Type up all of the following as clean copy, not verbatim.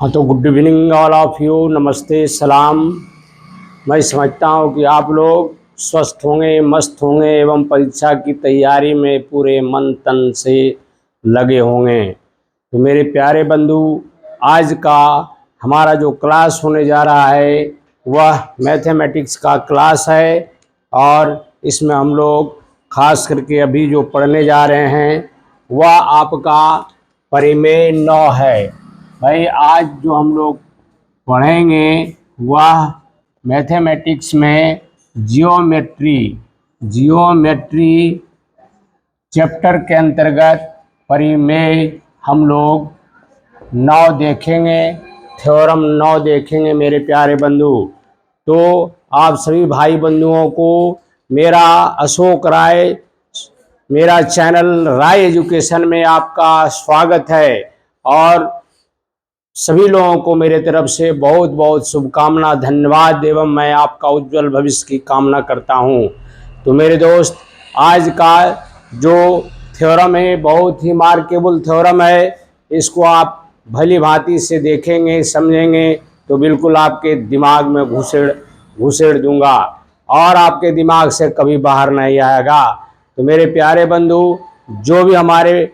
हाँ, तो good evening all of you, नमस्ते, सलाम। मैं समझता हूँ कि आप लोग स्वस्थ होंगे, मस्त होंगे एवं परीक्षा की तैयारी में पूरे मन तन से लगे होंगे। तो मेरे प्यारे बंधु, आज का हमारा जो क्लास होने जा रहा है वह मैथमेटिक्स का क्लास है। और इसमें हम लोग खास करके अभी जो पढ़ने जा रहे हैं वह आपका परिमेय 9 है। भाई, आज जो हम लोग पढ़ेंगे वह मैथमेटिक्स में जियोमेट्री चैप्टर के अंतर्गत परिमेय हम लोग 9 देखेंगे, थ्योरम 9 देखेंगे मेरे प्यारे बंधु। तो आप सभी भाई बंधुओं को मेरा अशोक राय, मेरा चैनल राय एजुकेशन में आपका स्वागत है। और सभी लोगों को मेरे तरफ से बहुत बहुत शुभकामना, धन्यवाद एवं मैं आपका उज्जवल भविष्य की कामना करता हूं। तो मेरे दोस्त, आज का जो थ्योरम है बहुत ही मार्केबल थ्योरम है। इसको आप भली भांति से देखेंगे, समझेंगे तो बिल्कुल आपके दिमाग में घुसेड़ दूंगा और आपके दिमाग से कभी बाहर नहीं आएगा। तो मेरे प्यारे बंधु, जो भी हमारे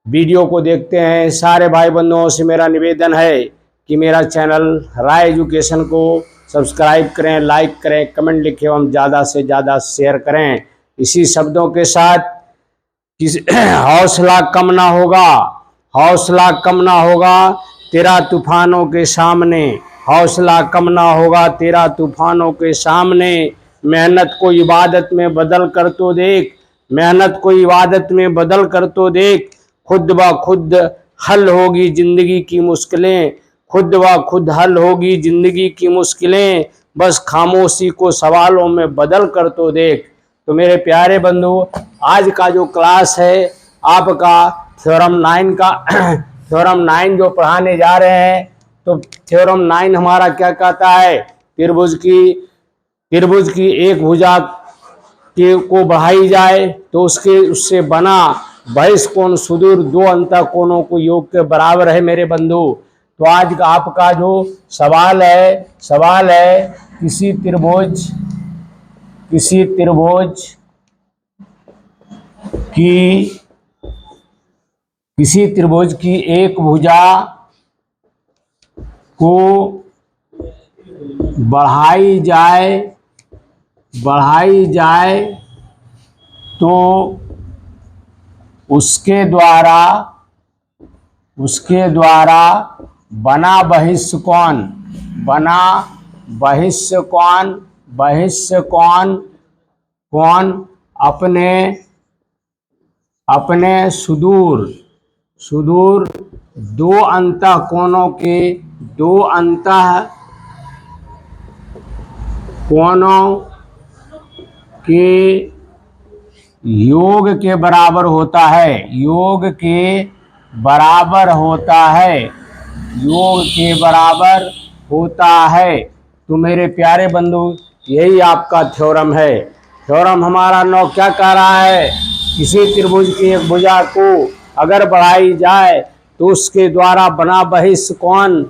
वीडियो को देखते हैं सारे भाई बंधुओं से मेरा निवेदन है कि मेरा चैनल राय एजुकेशन को सब्सक्राइब करें, लाइक करें, कमेंट लिखें एवं ज़्यादा से ज़्यादा शेयर करें। इसी शब्दों के साथ हौसला कम ना होगा तेरा तूफानों के सामने, हौसला कम ना होगा तेरा तूफानों के सामने। मेहनत को इबादत में बदल कर तो देख, मेहनत को इबादत में बदल कर तो देख। खुद ब खुद हल होगी जिंदगी की मुश्किलें, खुद ब खुद हल होगी जिंदगी की मुश्किलें। बस खामोशी को सवालों में बदल कर तो देख। तो मेरे प्यारे बंधु, आज का जो क्लास है आपका थ्योरम 9 का थ्योरम 9 जो पढ़ाने जा रहे हैं। तो थ्योरम 9 हमारा क्या कहता है? त्रिभुज की एक भुजा को बढ़ाई जाए तो उससे बना बहिष्ठ कोण सुदूर 2 अंतःकोणों को योग के बराबर है मेरे बंधु। तो आज का आपका जो सवाल है किसी त्रिभुज की एक भुजा को बढ़ाई जाए तो उसके द्वारा बना बहिष्ठ कोण अपने सुदूर 2 अंतःकोणों के योग के बराबर होता है। तो मेरे प्यारे बंधु, यही आपका थ्योरम है। थ्योरम हमारा 9 क्या कह रहा है? किसी त्रिभुज की एक भुजा को अगर बढ़ाई जाए तो उसके द्वारा बना बहिष्ठ कोण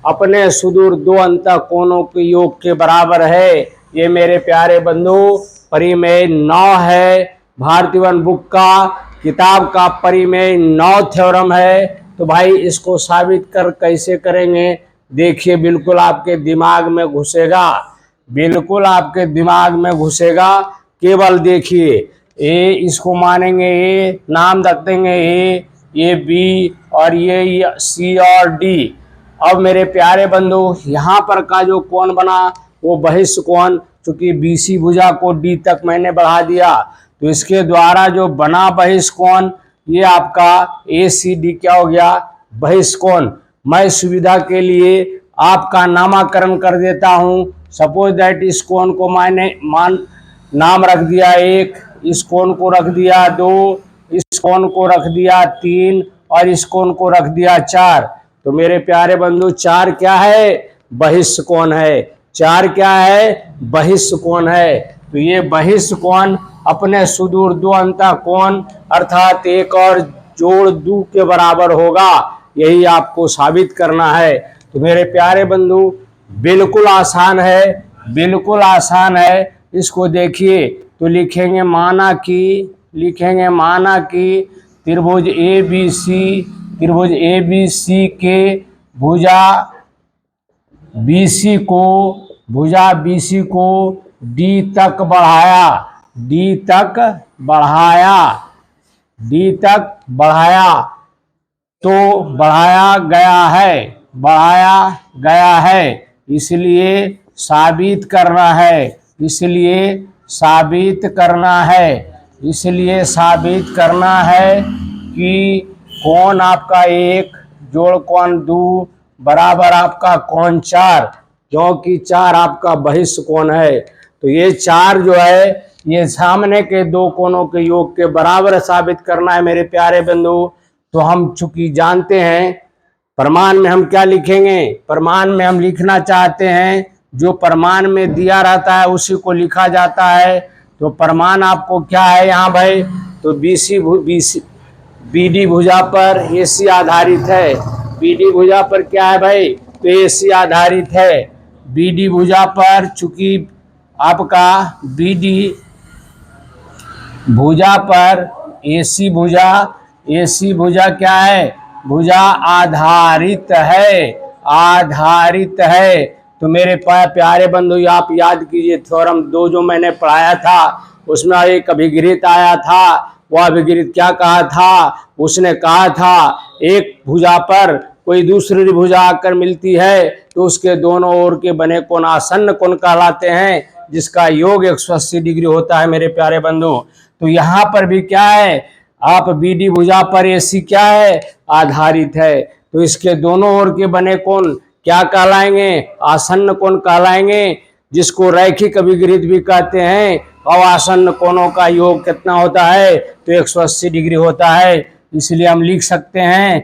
अपने सुदूर 2 अंतःकोणों के योग के बराबर है। ये मेरे प्यारे बंधु परिमेय 9 है। भारतीवन बुक का किताब का परिमेय 9 थ्योरम है। तो भाई, इसको साबित कैसे करेंगे? देखिए, बिल्कुल आपके दिमाग में घुसेगा। केवल देखिए, ए इसको मानेंगे, ए नाम रख देंगे, ये बी और ये सी और डी। अब मेरे प्यारे बंधु, यहाँ पर का जो कोण बना वो बहिष्ठ कोण, चूंकि बीसी भुजा को डी तक मैंने बढ़ा दिया तो इसके द्वारा जो बना बहिष्ठ कोण ये आपका ACD क्या हो गया? बहिष्ठ कोण। मैं सुविधा के लिए आपका नामकरण कर देता हूं। सपोज दैट इस कोण को मैंने नाम रख दिया 1, इस कोण को रख दिया 2, इस कोण को रख दिया 3 और इस कोण को रख दिया 4। तो मेरे प्यारे बंधु, 4 क्या है? बहिष्ठ कोण है। 4 क्या है? बहिष्ठ कोण है। तो ये बहिष्ठ कोण अपने सुदूर 2 अंतःकोण अर्थात 1 और जोड़ 2 के बराबर होगा। यही आपको साबित करना है। तो मेरे प्यारे बंधु बिल्कुल आसान है, बिल्कुल आसान है। इसको देखिए तो लिखेंगे माना कि त्रिभुज ए बी सी के भुजा बी सी को डी तक बढ़ाया तो बढ़ाया गया है, इसलिए साबित करना है कि कौन आपका 1 जोड़ कौन 2 बराबर आपका कौन 4, क्योंकि 4 आपका बहिष्ठ कोण है। तो ये 4 जो है ये सामने के दो कोणों के योग के बराबर साबित करना है मेरे प्यारे बंधु। तो हम चूंकि जानते हैं प्रमाण में हम क्या लिखेंगे, प्रमाण में हम लिखना चाहते हैं जो प्रमाण में दिया रहता है उसी को लिखा जाता है। तो प्रमाण आपको क्या है यहाँ भाई, तो बीडी भुजा पर एसी आधारित है। बीडी भुजा पर क्या है भाई, तो एसी आधारित है। बीडी भुजा पर चूंकि आपका बीडी भुजा पर एसी भुजा क्या है, भुजा आधारित है। तो मेरे प्यारे बंधु आप याद कीजिए थ्योरम 2 जो मैंने पढ़ाया था उसमें एक अभिगृहित आया था। वह अभिगृहित क्या कहा था, उसने कहा था एक भुजा पर कोई दूसरी भुजा आकर मिलती है तो उसके दोनों ओर के बने कोण आसन्न कोण कहलाते हैं, जिसका योग 180 डिग्री होता है मेरे प्यारे बंधु। तो यहाँ पर भी क्या है, आप बीडी भुजा पर एसी क्या है, आधारित है। तो इसके दोनों ओर के बने कोण क्या कहलाएंगे, आसन्न कोण कहलाएंगे, जिसको रैखिक अभिगृहित भी कहते हैं। और आसन्न कोणों का योग कितना होता है, तो 180 डिग्री होता है। इसलिए हम लिख सकते हैं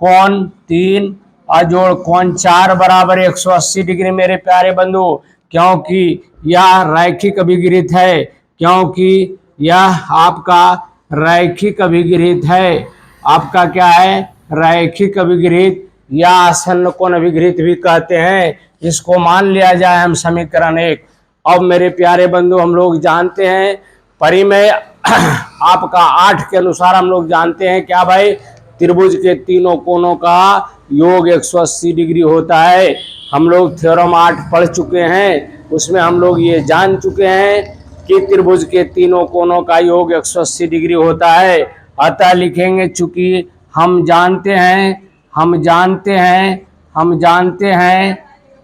कोण 3 अजोड़ कोण 4 बराबर 180 डिग्री मेरे प्यारे बंधु, क्योंकि यह रैखिक अभिगृहित है, क्योंकि यह आपका रैखिक अभिगृहित है। आपका क्या है, रैखिक अभिगृहित या आसन्न कोण अभिगृहित भी कहते हैं। इसको मान लिया जाए हम समीकरण 1। अब मेरे प्यारे बंधु हम लोग जानते हैं परिमेय आपका 8 के अनुसार हम लोग जानते हैं क्या भाई, त्रिभुज के तीनों कोणों का योग 180 डिग्री होता है। हम लोग थ्योरम 8 पढ़ चुके हैं, उसमें हम लोग ये जान चुके हैं कि त्रिभुज के तीनों कोणों का योग 180 डिग्री होता है। अतः लिखेंगे चूंकि हम जानते हैं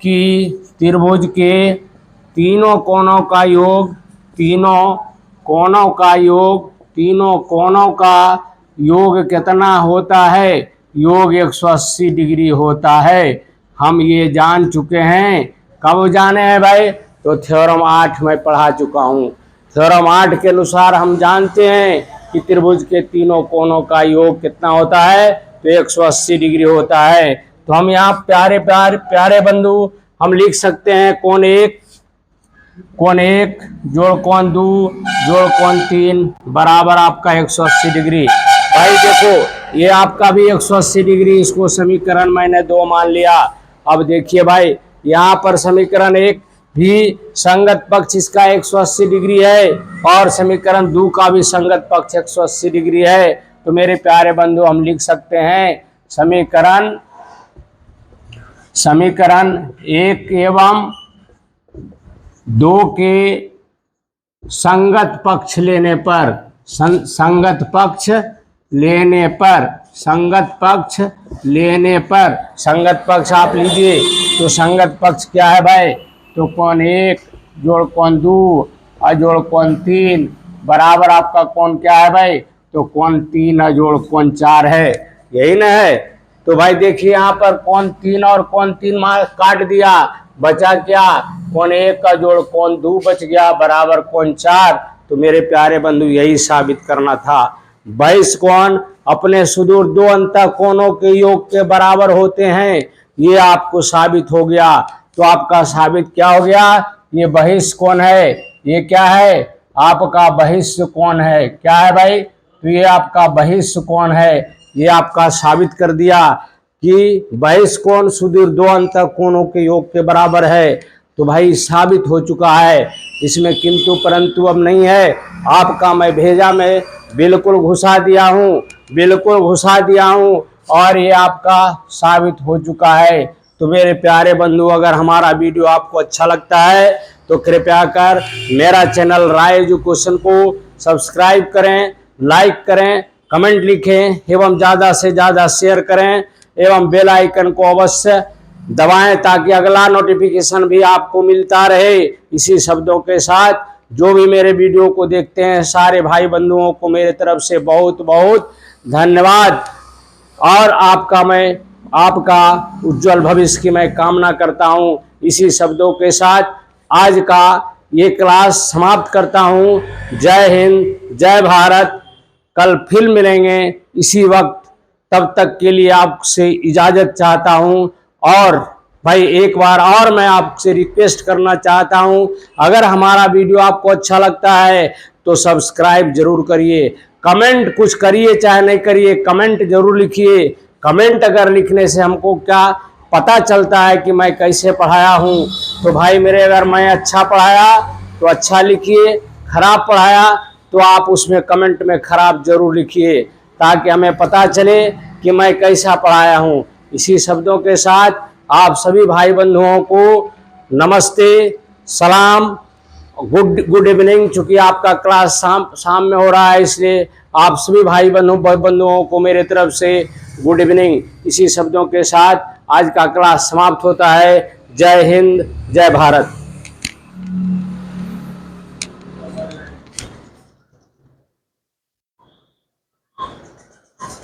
कि त्रिभुज के तीनों कोणों का योग कितना होता है, योग 180 डिग्री होता है। हम ये जान चुके हैं। कब जाने हैं भाई, तो थ्योरम 8 में पढ़ा चुका हूँ। थ्योरम 8 के अनुसार हम जानते हैं कि त्रिभुज के तीनों कोणों का योग कितना होता है, तो 180 डिग्री होता है। तो हम यहाँ प्यारे बंधु हम लिख सकते हैं कोण 1 जोड़ कोण 2 जोड़ कोण 3 बराबर आपका 180 डिग्री। भाई देखो ये आपका भी 180 डिग्री, इसको समीकरण मैंने 2 मान लिया। अब देखिए भाई यहाँ पर समीकरण 1 भी संगत पक्ष इसका 180 डिग्री है और समीकरण 2 का भी संगत पक्ष 180 डिग्री है। तो मेरे प्यारे बंधु हम लिख सकते हैं समीकरण 1 एवं 2 के संगत पक्ष लेने पर संगत पक्ष आप लीजिए। तो संगत पक्ष क्या है भाई, तो कोण 1 जोड़ कोण 2 अजोड़ कोण 3 बराबर आपका कोण क्या है भाई, तो कोण 3 अजोड़ कोण 4 है, यही ना है। तो भाई देखिए यहाँ पर कोण 3 और कोण 3 काट दिया, बचा क्या, कोण 1 का जोड़ कोण 2 बच गया बराबर कोण 4। तो मेरे प्यारे बंधु यही साबित करना था। बहिष्ठ कोण अपने सुदूर 2 अंतः कोणों के योग के बराबर होते हैं, ये आपको साबित हो गया। तो आपका साबित क्या हो गया, ये बहिष्ठ कोण है। ये क्या है, आपका बहिष्ठ कोण है। क्या है भाई, तो ये आपका बहिष्ठ कोण है, ये आपका साबित कर दिया। कि बहिष कोण सुदूर दो अंतः कोणों के योग के बराबर है। तो भाई साबित हो चुका है, इसमें किंतु परंतु अब नहीं है। आपका मैं भेजा में बिल्कुल घुसा दिया हूँ, बिल्कुल घुसा दिया हूँ और ये आपका साबित हो चुका है। तो मेरे प्यारे बंधु, अगर हमारा वीडियो आपको अच्छा लगता है तो कृपया कर मेरा चैनल राय एजुकेशन को सब्सक्राइब करें, लाइक करें, कमेंट लिखें एवं ज़्यादा से ज़्यादा शेयर करें एवं बेल आइकन को अवश्य दबाएं ताकि अगला नोटिफिकेशन भी आपको मिलता रहे। इसी शब्दों के साथ जो भी मेरे वीडियो को देखते हैं सारे भाई बंधुओं को मेरे तरफ से बहुत बहुत धन्यवाद और आपका उज्जवल भविष्य की मैं कामना करता हूं। इसी शब्दों के साथ आज का ये क्लास समाप्त करता हूं। जय हिंद, जय भारत। कल फिर मिलेंगे इसी वक्त, तब तक के लिए आपसे इजाज़त चाहता हूं। और भाई एक बार और मैं आपसे रिक्वेस्ट करना चाहता हूं, अगर हमारा वीडियो आपको अच्छा लगता है तो सब्सक्राइब जरूर करिए, कमेंट कुछ करिए चाहे नहीं करिए, कमेंट जरूर लिखिए। कमेंट अगर लिखने से हमको क्या पता चलता है कि मैं कैसे पढ़ाया हूं। तो भाई मेरे, अगर मैं अच्छा पढ़ाया तो अच्छा लिखिए, खराब पढ़ाया तो आप उसमें कमेंट में खराब जरूर लिखिए ताकि हमें पता चले कि मैं कैसा पढ़ाया हूं। इसी शब्दों के साथ आप सभी भाई बंधुओं को नमस्ते, सलाम, गुड इवनिंग। चूंकि आपका क्लास शाम में हो रहा है इसलिए आप सभी भाई बंधुओं को मेरे तरफ से गुड इवनिंग। इसी शब्दों के साथ आज का क्लास समाप्त होता है। जय हिंद, जय भारत।